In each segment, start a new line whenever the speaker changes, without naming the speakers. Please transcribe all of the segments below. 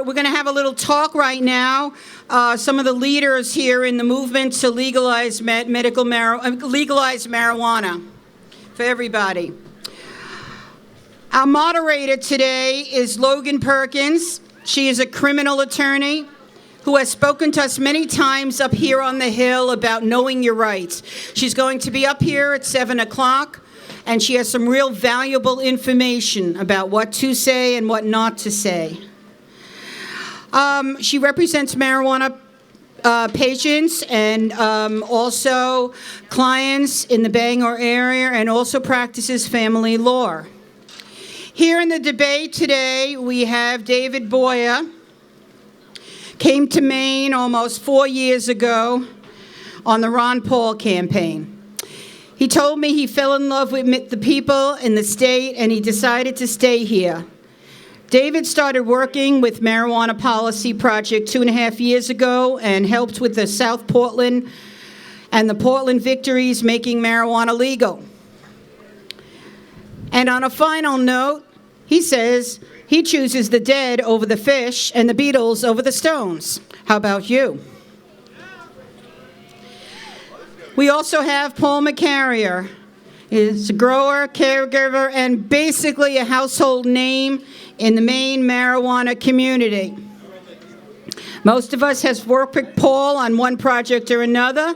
We're going to have a little talk right now. Some of the leaders here in the movement to legalize legalize marijuana for everybody. Our moderator today is Logan Perkins. She is a criminal attorney who has spoken to us many times up here on the Hill about knowing your rights. She's going to be up here at 7 o'clock, and she has some real valuable information about what to say and what not to say. She represents marijuana patients and also clients in the Bangor area, and also practices family law. Here in the debate today, we have David Boyer. Came to Maine almost 4 years ago on the Ron Paul campaign. He told me he fell in love with the people in the state, and he decided to stay here. David started working with Marijuana Policy Project 2.5 years ago and helped with the South Portland and the Portland Victories making marijuana legal. And on a final note, he says he chooses the Dead over the Fish and the Beatles over the Stones. How about you? We also have Paul McCarrier. He's a grower, caregiver, and basically a household name in the Maine marijuana community. Most of us has worked with Paul on one project or another.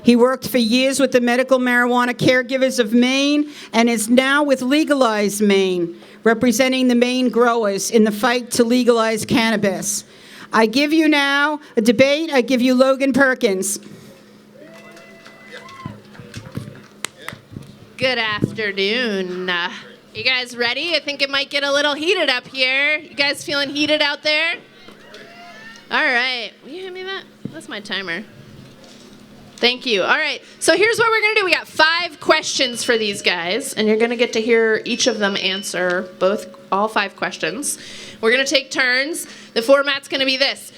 He worked for years with the Medical Marijuana Caregivers of Maine and is now with Legalize Maine, representing the Maine growers in the fight to legalize cannabis. I give you now a debate. I give you Logan Perkins.
Good afternoon. You guys ready? I think it might get a little heated up here. You guys feeling heated out there? All right. Will you hand me that? That's my timer. Thank you. All right. So here's what we're going to do. We got 5 questions for these guys, and you're going to get to hear each of them answer all 5 questions. We're going to take turns. The format's going to be this.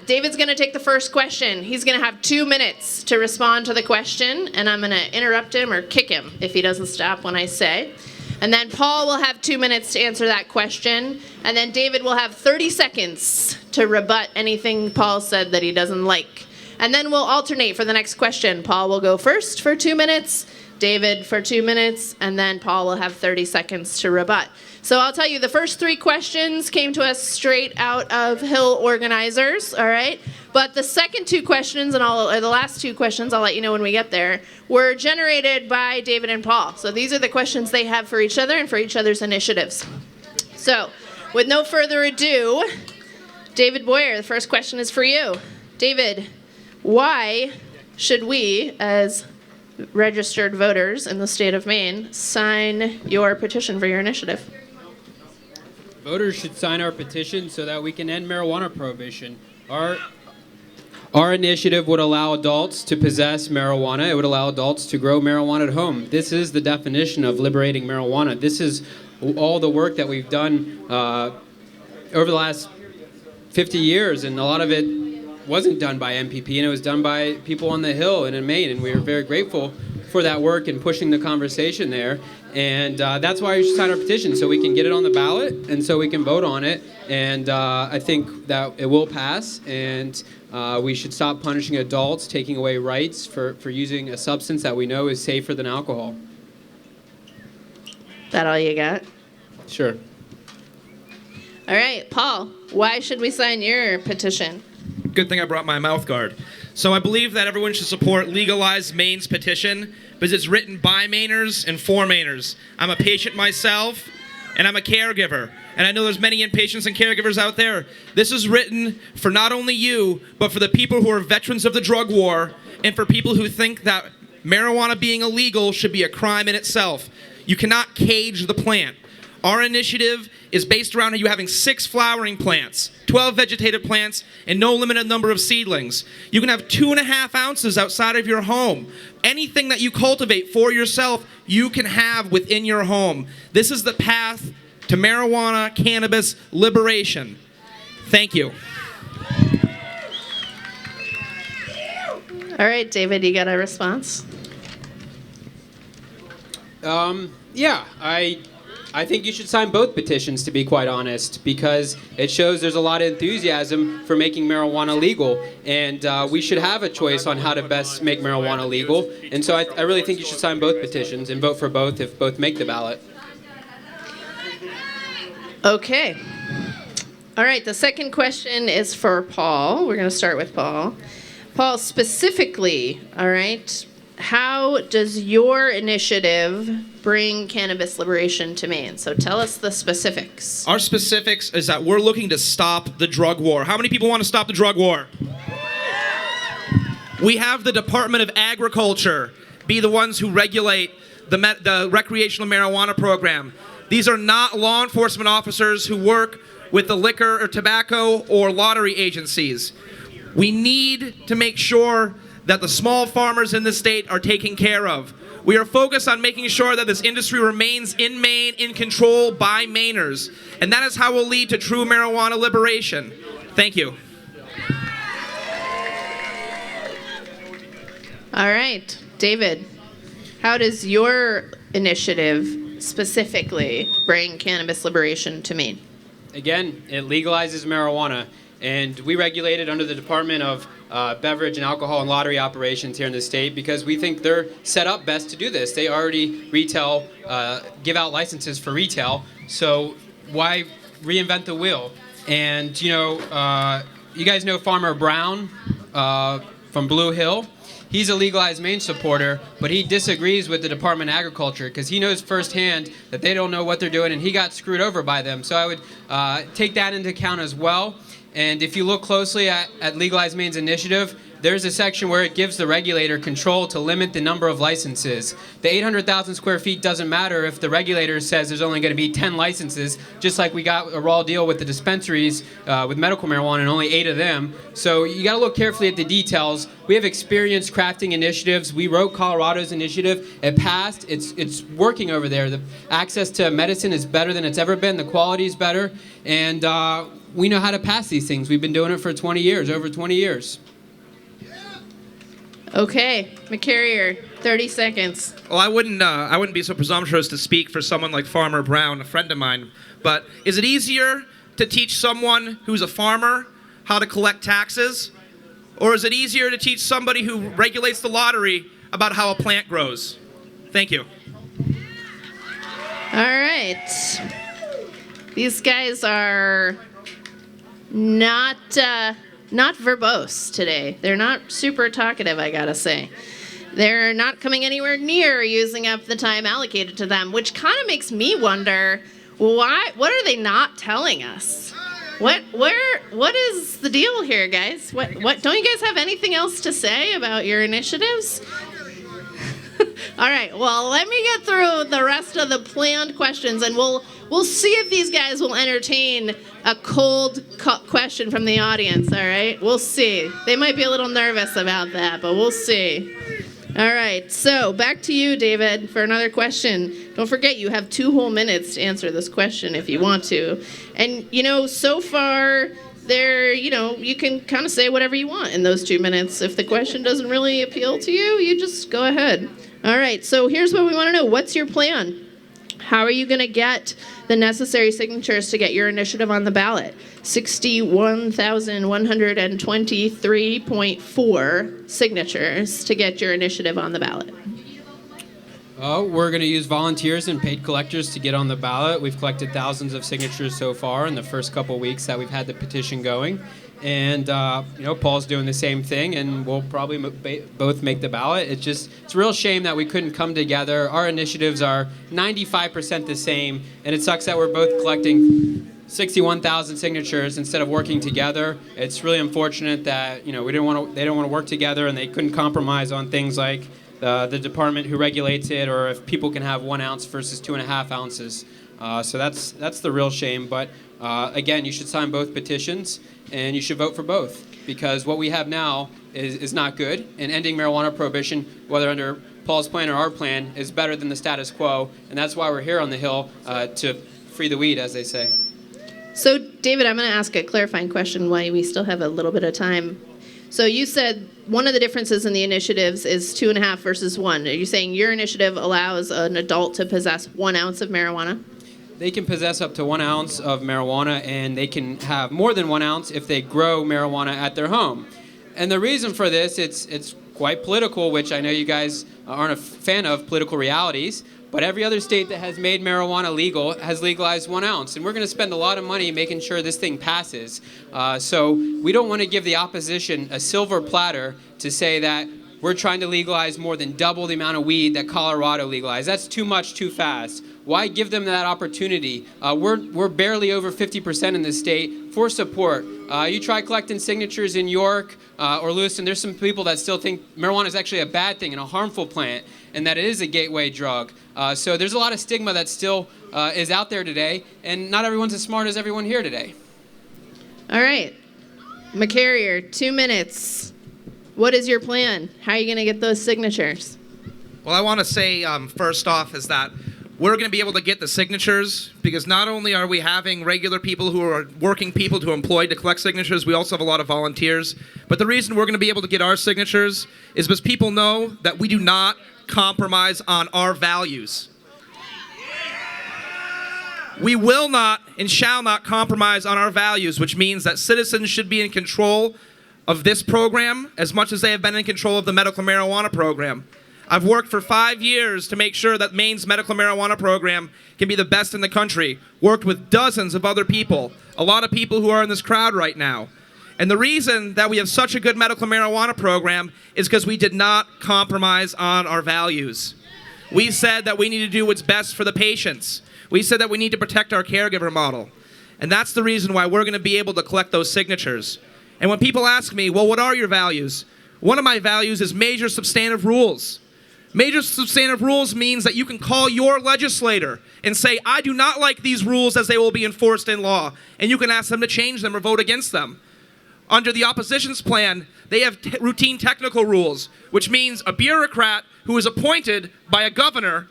David's going to take the first question. He's going to have 2 minutes to respond to the question, and I'm going to interrupt him or kick him if he doesn't stop when I say. And then Paul will have 2 minutes to answer that question, and then David will have 30 seconds to rebut anything Paul said that he doesn't like. And then we'll alternate for the next question. Paul will go first for 2 minutes, David for 2 minutes, and then Paul will have 30 seconds to rebut. So I'll tell you, the first 3 questions came to us straight out of Hill organizers, all right? But the second 2 questions, or the last 2 questions, I'll let you know when we get there, were generated by David and Paul. So these are the questions they have for each other and for each other's initiatives. So with no further ado, David Boyer, the first question is for you. David, why should we, as registered voters in the state of Maine, sign your petition for your initiative?
Voters should sign our petition so that we can end marijuana prohibition. Our initiative would allow adults to possess marijuana. It would allow adults to grow marijuana at home. This is the definition of liberating marijuana. This is all the work that we've done over the last 50 years, and a lot of it wasn't done by MPP, and it was done by people on the Hill and in Maine, and we are very grateful for that work and pushing the conversation there. And that's why you should sign our petition, so we can get it on the ballot and so we can vote on it. And I think that it will pass, and we should stop punishing adults, taking away rights for using a substance that we know is safer than alcohol.
That all you got?
Sure.
All right, Paul, why should we sign your petition?
Good thing I brought my mouth guard. So I believe that everyone should support Legalize Maine's petition because it's written by Mainers and for Mainers. I'm a patient myself, and I'm a caregiver. And I know there's many inpatients and caregivers out there. This is written for not only you, but for the people who are veterans of the drug war and for people who think that marijuana being illegal should be a crime in itself. You cannot cage the plant. Our initiative is based around you having 6 flowering plants, 12 vegetative plants, and no limited number of seedlings. You can have 2.5 ounces outside of your home. Anything that you cultivate for yourself, you can have within your home. This is the path to marijuana, cannabis, liberation. Thank you.
All right, David, you got a response?
Yeah, I I think you should sign both petitions, to be quite honest, because it shows there's a lot of enthusiasm for making marijuana legal, and we should have a choice on how to best make marijuana legal. And so I really think you should sign both petitions and vote for both if both make the ballot.
Okay. All right, the second question is for Paul. We're going to start with Paul. Paul, specifically, all right, how does your initiative bring cannabis liberation to Maine? So tell us the specifics.
Our specifics is that we're looking to stop the drug war. How many people want to stop the drug war? We have the Department of Agriculture be the ones who regulate the recreational marijuana program. These are not law enforcement officers who work with the liquor or tobacco or lottery agencies. We need to make sure that the small farmers in the state are taken care of. We are focused on making sure that this industry remains in Maine, in control by Mainers. And that is how we'll lead to true marijuana liberation. Thank you.
All right, David, how does your initiative specifically bring cannabis liberation to Maine?
Again, it legalizes marijuana, and we regulate it under the Department of Beverage and Alcohol and Lottery Operations here in the state because we think they're set up best to do this. They already give out licenses for retail, so why reinvent the wheel? And, you guys know Farmer Brown from Blue Hill. He's a Legalize Maine supporter, but he disagrees with the Department of Agriculture because he knows firsthand that they don't know what they're doing, and he got screwed over by them. So I would take that into account as well. And if you look closely at Legalize Maine's initiative, there's a section where it gives the regulator control to limit the number of licenses. The 800,000 square feet doesn't matter if the regulator says there's only going to be 10 licenses, just like we got a raw deal with the dispensaries with medical marijuana and only 8 of them. So you got to look carefully at the details. We have experience crafting initiatives. We wrote Colorado's initiative. It passed. It's working over there. The access to medicine is better than it's ever been. The quality is better. And we know how to pass these things. We've been doing it for 20 years, over 20 years.
Okay, McCarrier, 30 seconds.
Well, I wouldn't be so presumptuous to speak for someone like Farmer Brown, a friend of mine. But is it easier to teach someone who's a farmer how to collect taxes? Or is it easier to teach somebody who regulates the lottery about how a plant grows? Thank you.
All right. These guys are not verbose today. They're not super talkative, I gotta say. They're not coming anywhere near using up the time allocated to them, which kind of makes me wonder, what are they not telling us? What is the deal here, guys? What don't you guys have anything else to say about your initiatives? All right, well, let me get through the rest of the planned questions, and we'll see if these guys will entertain a cold question from the audience, all right? We'll see. They might be a little nervous about that, but we'll see. All right, so back to you, David, for another question. Don't forget, you have 2 whole minutes to answer this question if you want to. And, so far, you can kind of say whatever you want in those 2 minutes. If the question doesn't really appeal to you, you just go ahead. All right, so here's what we want to know. What's your plan? How are you going to get the necessary signatures to get your initiative on the ballot? 61,123.4 signatures to get your initiative on the ballot.
We're going to use volunteers and paid collectors to get on the ballot. We've collected thousands of signatures so far in the first couple weeks that we've had the petition going. And, Paul's doing the same thing, and we'll probably both make the ballot. It's a real shame that we couldn't come together. Our initiatives are 95% the same, and it sucks that we're both collecting 61,000 signatures instead of working together. It's really unfortunate that, they don't want to work together, and they couldn't compromise on things like the department who regulates it, or if people can have 1 ounce versus 2.5 ounces. So that's the real shame. But again, you should sign both petitions, and you should vote for both, because what we have now is not good. And ending marijuana prohibition, whether under Paul's plan or our plan, is better than the status quo. And that's why we're here on the Hill, to free the weed, as they say.
So, David, I'm going to ask a clarifying question while we still have a little bit of time. So you said one of the differences in the initiatives is 2.5 versus 1. Are you saying your initiative allows an adult to possess 1 ounce of marijuana?
they can possess up to 1 ounce of marijuana, and they can have more than 1 ounce if they grow marijuana at their home. And the reason for this, it's quite political, which I know you guys aren't a fan of political realities, but every other state that has made marijuana legal has legalized 1 ounce. And we're going to spend a lot of money making sure this thing passes. So we don't want to give the opposition a silver platter to say that we're trying to legalize more than double the amount of weed that Colorado legalized. That's too much, too fast. Why give them that opportunity? We're barely over 50% in this state for support. You try collecting signatures in York or Lewiston, there's some people that still think marijuana is actually a bad thing and a harmful plant, and that it is a gateway drug. So there's a lot of stigma that still is out there today, and not everyone's as smart as everyone here today.
All right. McCarrier, 2 minutes. What is your plan? How are you going to get those signatures?
Well, I want to say first off is that we're going to be able to get the signatures because not only are we having regular people who are working people to employ to collect signatures, we also have a lot of volunteers. But the reason we're going to be able to get our signatures is because people know that we do not compromise on our values. We will not and shall not compromise on our values, which means that citizens should be in control of this program as much as they have been in control of the medical marijuana program. I've worked for 5 years to make sure that Maine's medical marijuana program can be the best in the country. Worked with dozens of other people, a lot of people who are in this crowd right now. And the reason that we have such a good medical marijuana program is because we did not compromise on our values. We said that we need to do what's best for the patients. We said that we need to protect our caregiver model. And that's the reason why we're going to be able to collect those signatures. And when people ask me, well, what are your values? One of my values is major substantive rules. Major substantive rules means that you can call your legislator and say, I do not like these rules as they will be enforced in law. And you can ask them to change them or vote against them. Under the opposition's plan, they have routine technical rules, which means a bureaucrat who is appointed by a governor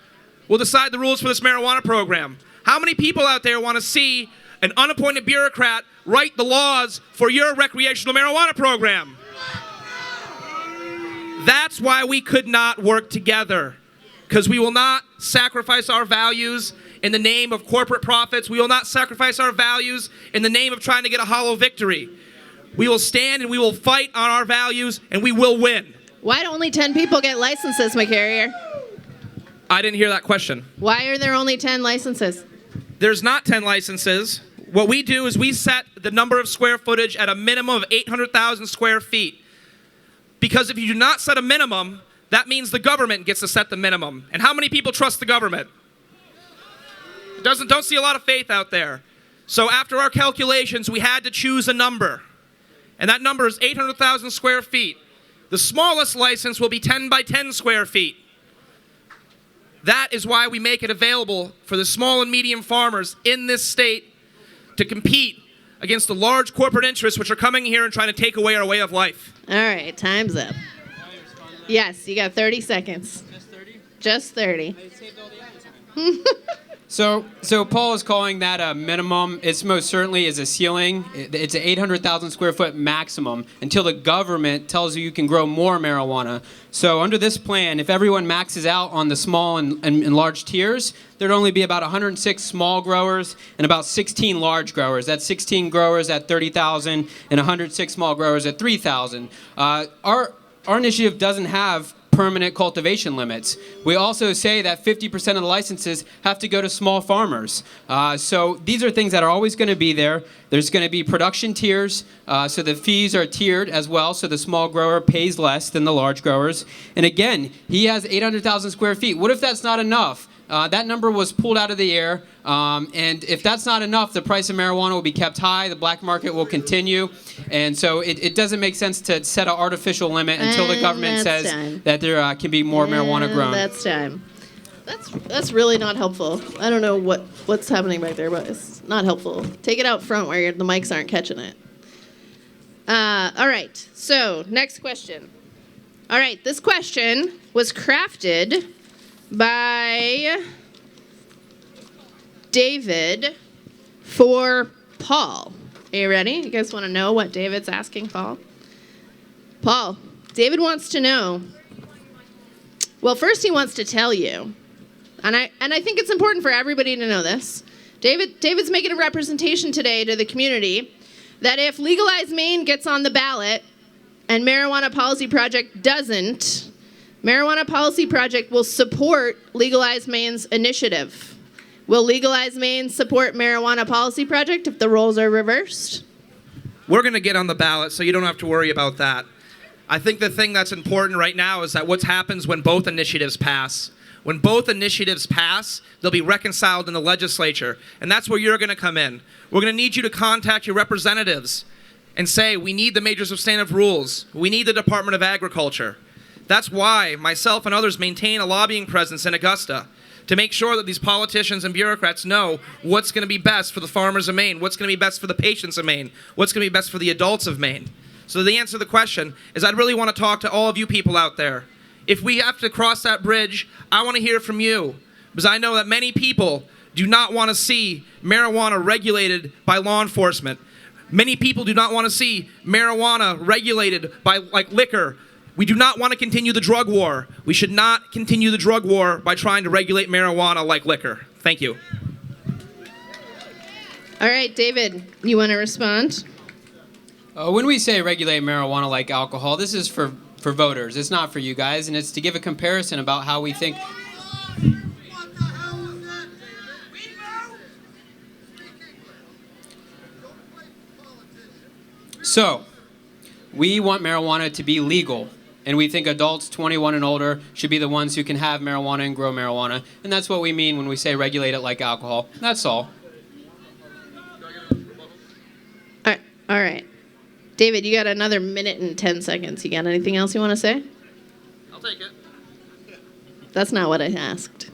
will decide the rules for this marijuana program. How many people out there want to see an unappointed bureaucrat write the laws for your recreational marijuana program? That's why we could not work together, because we will not sacrifice our values in the name of corporate profits. We will not sacrifice our values in the name of trying to get a hollow victory. We will stand and we will fight on our values, and we will win.
Why do only 10 people get licenses, McCarrier?
I didn't hear that question.
Why are there only 10 licenses?
There's not 10 licenses. What we do is we set the number of square footage at a minimum of 800,000 square feet. Because if you do not set a minimum, that means the government gets to set the minimum. And how many people trust the government? Don't see a lot of faith out there. So after our calculations, we had to choose a number. And that number is 800,000 square feet. The smallest license will be 10 by 10 square feet. That is why we make it available for the small and medium farmers in this state to compete against the large corporate interests which are coming here and trying to take away our way of life.
All right, time's up. Yes, you got 30 seconds.
Just 30?
Just 30.
I saved all the other time. So Paul is calling that a minimum. It's most certainly is a ceiling. It's an 800,000 square foot maximum until the government tells you can grow more marijuana. So under this plan, if everyone maxes out on the small and large tiers, there'd only be about 106 small growers and about 16 large growers. That's 16 growers at 30,000 and 106 small growers at 3,000. Our initiative doesn't have permanent cultivation limits. We also say that 50% of the licenses have to go to small farmers. So these are things that are always going to be there. There's going to be production tiers, so the fees are tiered as well, so the small grower pays less than the large growers. And again, he has 800,000 square feet. What if that's not enough? That number was pulled out of the air, and if that's not enough, the price of marijuana will be kept high, the black market will continue, and so it doesn't make sense to set an artificial limit until the government says that there can be more marijuana grown.
That's time. That's really not helpful. I don't know what's happening back there, but it's not helpful. Take it out front where the mics aren't catching it. All right, so next question. All right, this question was crafted by David for Paul. Are you ready? You guys want to know what David's asking Paul? Paul, David wants to know. Well, first he wants to tell you, and I think it's important for everybody to know this. David's making a representation today to the community that if Legalize Maine gets on the ballot and Marijuana Policy Project doesn't, Marijuana Policy Project will support Legalize Maine's initiative. Will Legalize Maine support Marijuana Policy Project if the roles are reversed?
We're going to get on the ballot, so you don't have to worry about that. I think the thing that's important right now is that what happens when both initiatives pass. When both initiatives pass, they'll be reconciled in the legislature, and that's where you're going to come in. We're going to need you to contact your representatives and say, we need the major substantive rules. We need the Department of Agriculture. That's why myself and others maintain a lobbying presence in Augusta, to make sure that these politicians and bureaucrats know what's going to be best for the farmers of Maine, what's going to be best for the patients of Maine, what's going to be best for the adults of Maine. So the answer to the question is I'd really want to talk to all of you people out there. If we have to cross that bridge, I want to hear from you, because I know that many people do not want to see marijuana regulated by law enforcement. Many people do not want to see marijuana regulated by, like, liquor. We do not want to continue the drug war. We should not continue the drug war by trying to regulate marijuana like liquor. Thank you.
All right, David, you want to respond?
When we say regulate marijuana like alcohol, this is for voters. It's not for you guys, and it's to give a comparison about how we think. So, we want marijuana to be legal, and we think adults 21 and older should be the ones who can have marijuana and grow marijuana, and that's what we mean when we say regulate it like alcohol. That's all.
All right. David, you got another minute and 10 seconds. You got anything else you want to say?
I'll take it.
That's not what I asked.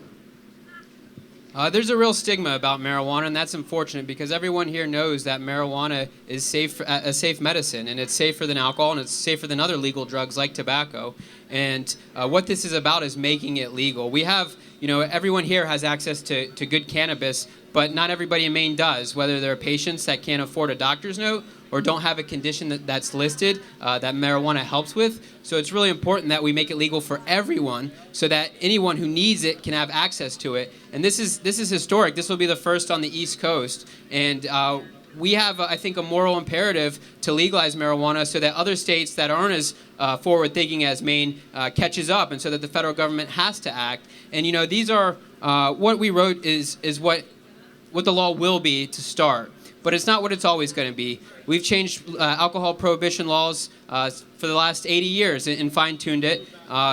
There's a real stigma about marijuana, and that's unfortunate because everyone here knows that marijuana is a safe medicine, and it's safer than alcohol, and it's safer than other legal drugs like tobacco. And what this is about is making it legal. We have, everyone here has access to good cannabis, but not everybody in Maine does, whether they're patients that can't afford a doctor's note or don't have a condition that's listed that marijuana helps with. So it's really important that we make it legal for everyone so that anyone who needs it can have access to it. And this is historic. This will be the first on the East Coast. And we have, I think, a moral imperative to legalize marijuana so that other states that aren't as forward-thinking as Maine catches up, and so that the federal government has to act. And, these are, what we wrote is what the law will be to start. But it's not what it's always going to be. We've changed alcohol prohibition laws for the last 80 years and fine-tuned it,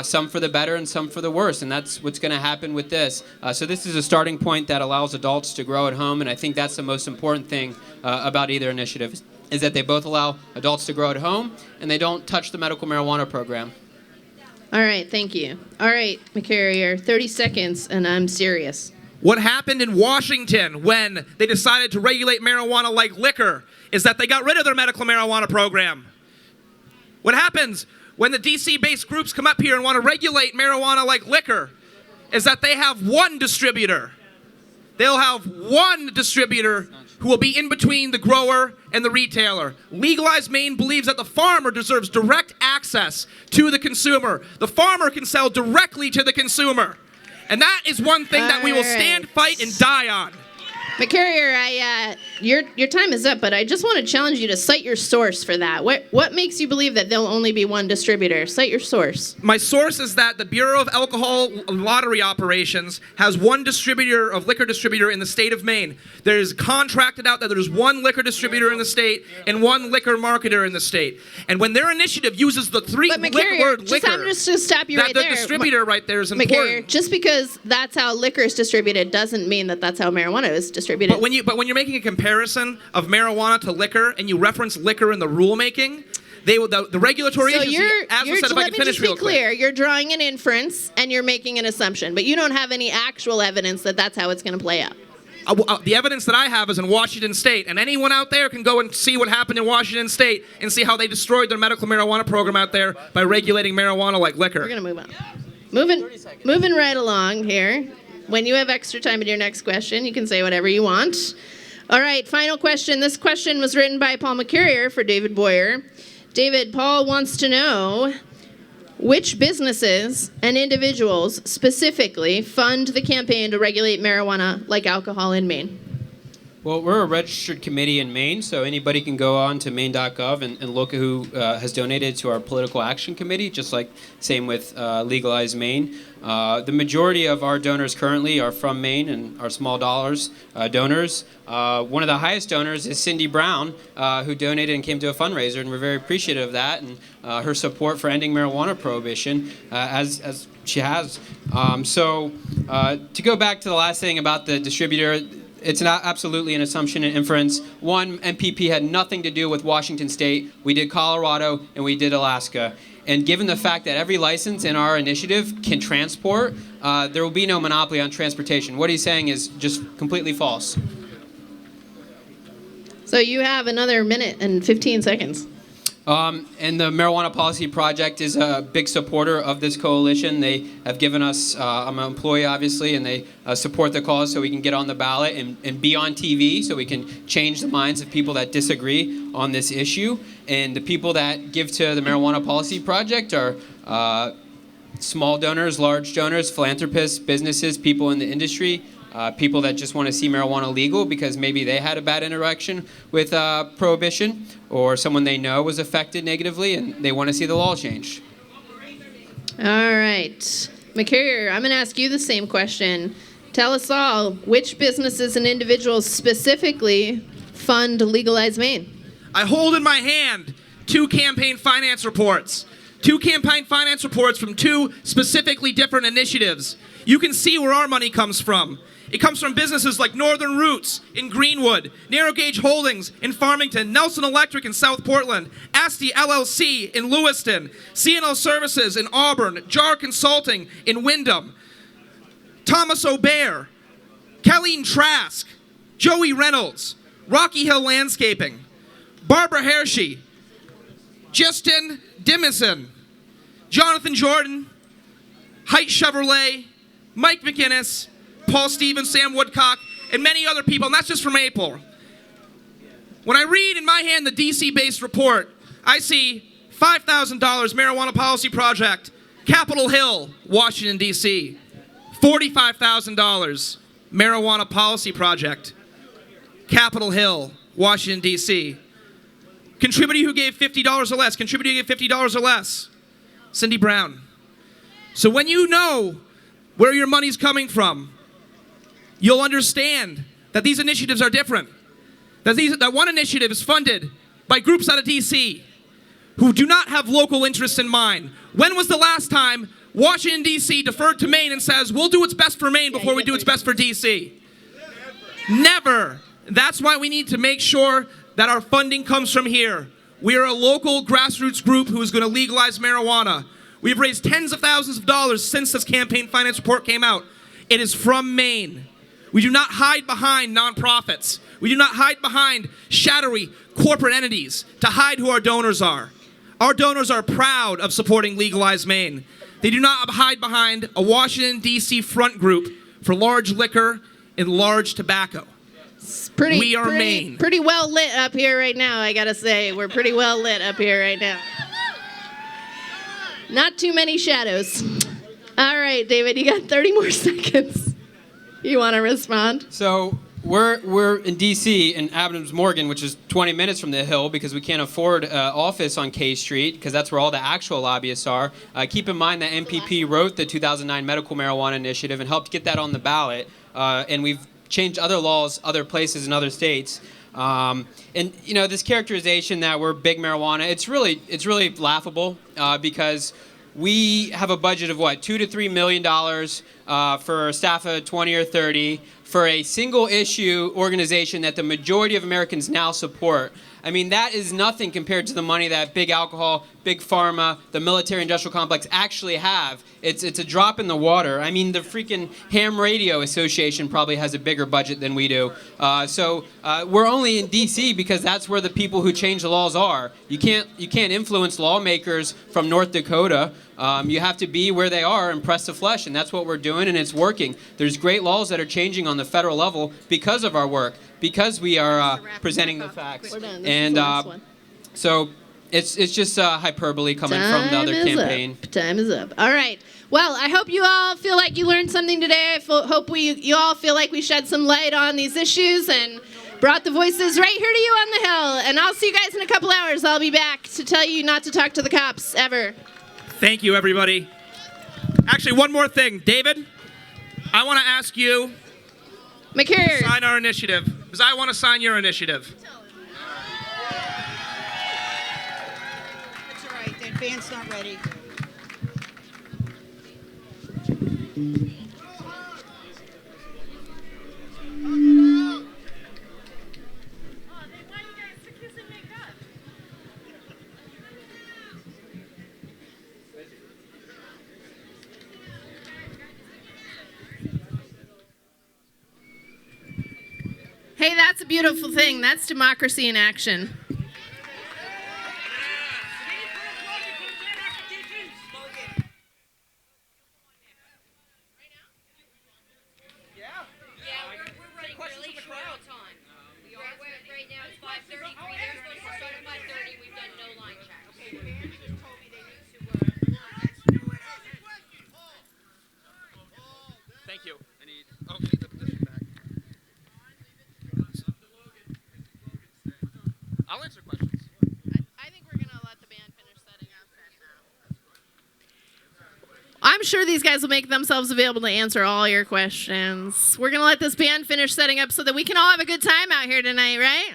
some for the better and some for the worse, and that's what's going to happen with this. So this is a starting point that allows adults to grow at home, and I think that's the most important thing about either initiative, is that they both allow adults to grow at home, and they don't touch the medical marijuana program.
All right, thank you. All right, McCarrier, 30 seconds, and I'm serious.
What happened in Washington when they decided to regulate marijuana like liquor is that they got rid of their medical marijuana program. What happens when the DC-based groups come up here and want to regulate marijuana like liquor is that they have one distributor. They'll have one distributor who will be in between the grower and the retailer. Legalize Maine believes that the farmer deserves direct access to the consumer. The farmer can sell directly to the consumer. And that is one thing that we will stand, fight, and die on.
McCarrier, your time is up, but I just want to challenge you to cite your source for that. What makes you believe that there'll only be one distributor? Cite your source.
My source is that the Bureau of Alcohol Lottery Operations has one liquor distributor in the state of Maine. There's contracted out that there's one liquor distributor in the state and one liquor marketer in the state. And when their initiative uses the word liquor,
I'm just to stop you right
the
there.
distributor right there is important.
McCarrier, just because that's how liquor is distributed doesn't mean that that's how marijuana is distributed.
But when you're making a comparison of marijuana to liquor and you reference liquor in the rulemaking, the regulatory agency, as I said, if I can finish real quick.
Clear, you're drawing an inference and you're making an assumption, but you don't have any actual evidence that that's how it's going to play out.
The evidence that I have is in Washington State, and anyone out there can go and see what happened in Washington State and see how they destroyed their medical marijuana program out there by regulating marijuana like liquor.
We're going to move on. Moving right along here. When you have extra time in your next question, you can say whatever you want. All right, final question. This question was written by Paul McCarrier for David Boyer. David, Paul wants to know which businesses and individuals specifically fund the campaign to regulate marijuana like alcohol in Maine?
Well, we're a registered committee in Maine, so anybody can go on to maine.gov and look at who has donated to our political action committee, just like same with Legalize Maine. The majority of our donors currently are from Maine and are small dollars donors. One of the highest donors is Cindy Brown, who donated and came to a fundraiser, and we're very appreciative of that and her support for ending marijuana prohibition, as she has. So to go back to the last thing about the distributor, it's not absolutely an assumption and inference. One, MPP had nothing to do with Washington State. We did Colorado and we did Alaska. And given the fact that every license in our initiative can transport, there will be no monopoly on transportation. What he's saying is just completely false.
So you have another minute and 15 seconds.
And the Marijuana Policy Project is a big supporter of this coalition. They have given us, I'm an employee obviously, and they support the cause so we can get on the ballot and be on TV so we can change the minds of people that disagree on this issue. And the people that give to the Marijuana Policy Project are small donors, large donors, philanthropists, businesses, people in the industry. People that just want to see marijuana legal because maybe they had a bad interaction with prohibition, or someone they know was affected negatively and they want to see the law changed.
All right. McCarrier, I'm going to ask you the same question. Tell us all, which businesses and individuals specifically fund Legalize Maine?
I hold in my hand 2 campaign finance reports. 2 campaign finance reports from 2 specifically different initiatives. You can see where our money comes from. It comes from businesses like Northern Roots in Greenwood, Narrow Gauge Holdings in Farmington, Nelson Electric in South Portland, Asti LLC in Lewiston, CNL Services in Auburn, JAR Consulting in Windham, Thomas O'Bear, Colleen Trask, Joey Reynolds, Rocky Hill Landscaping, Barbara Hershey, Justin Dimison, Jonathan Jordan, Height Chevrolet, Mike McInnes, Paul Stevens, Sam Woodcock, and many other people, and that's just from April. When I read in my hand the DC-based report, I see $5,000 Marijuana Policy Project, Capitol Hill, Washington, D.C. $45,000 Marijuana Policy Project, Capitol Hill, Washington, D.C. Contributor who gave $50 or less, contributor who gave $50 or less, Cindy Brown. So when you know where your money's coming from, you'll understand that these initiatives are different. That one initiative is funded by groups out of D.C. who do not have local interests in mind. When was the last time Washington, D.C. deferred to Maine and says, we'll do what's best for Maine before we do what's best for D.C.? Never. That's why we need to make sure that our funding comes from here. We are a local grassroots group who is going to legalize marijuana. We've raised tens of thousands of dollars since this campaign finance report came out. It is from Maine. We do not hide behind nonprofits. We do not hide behind shadowy corporate entities to hide who our donors are. Our donors are proud of supporting Legalize Maine. They do not hide behind a Washington, D.C. front group for large liquor and large tobacco. We are Maine.
Pretty well lit up here right now, I gotta say. We're pretty well lit up here right now. Not too many shadows. All right, David, you got 30 more seconds. You want to respond?
So we're in D.C. in Adams Morgan, which is 20 minutes from the Hill because we can't afford office on K Street because that's where all the actual lobbyists are. Keep in mind that MPP wrote the 2009 Medical Marijuana Initiative and helped get that on the ballot. And we've changed other laws, other places in other states. And you know, this characterization that we're big marijuana, it's really laughable because we have a budget of what, $2 to $3 million for a staff of 20 or 30 for a single issue organization that the majority of Americans now support. I mean, that is nothing compared to the money that big alcohol, big pharma, the military industrial complex actually have. It's a drop in the water. I mean, the freaking Ham Radio Association probably has a bigger budget than we do. So we're only in D.C. because that's where the people who change the laws are. You can't influence lawmakers from North Dakota. You have to be where they are and press the flesh, and that's what we're doing, and it's working. There's great laws that are changing on the federal level because of our work, because we are presenting the facts.
We're done.
And so it's just hyperbole coming from the other campaign.
Time is up. All right. Well, I hope you all feel like you learned something today. I hope you all feel like we shed some light on these issues, and brought the voices right here to you on the hill. And I'll see you guys in a couple hours. I'll be back to tell you not to talk to the cops ever.
Thank you, everybody. Actually, one more thing. David, I want to ask you
McCarrier.
to sign our initiative, because I want to sign your initiative.
That's all right. The band's not ready.
Hey, that's a beautiful thing. That's democracy in action.
Right now it's 5:33. They're supposed to start at 5:30. We've done no line checks.
Thank you. I need the petition back. I'll answer questions.
I think we're going to let the band finish setting up now. I'm sure these guys will make themselves available to answer all your questions. We're going to let this band finish setting up so that we can all have a good time out here tonight, right?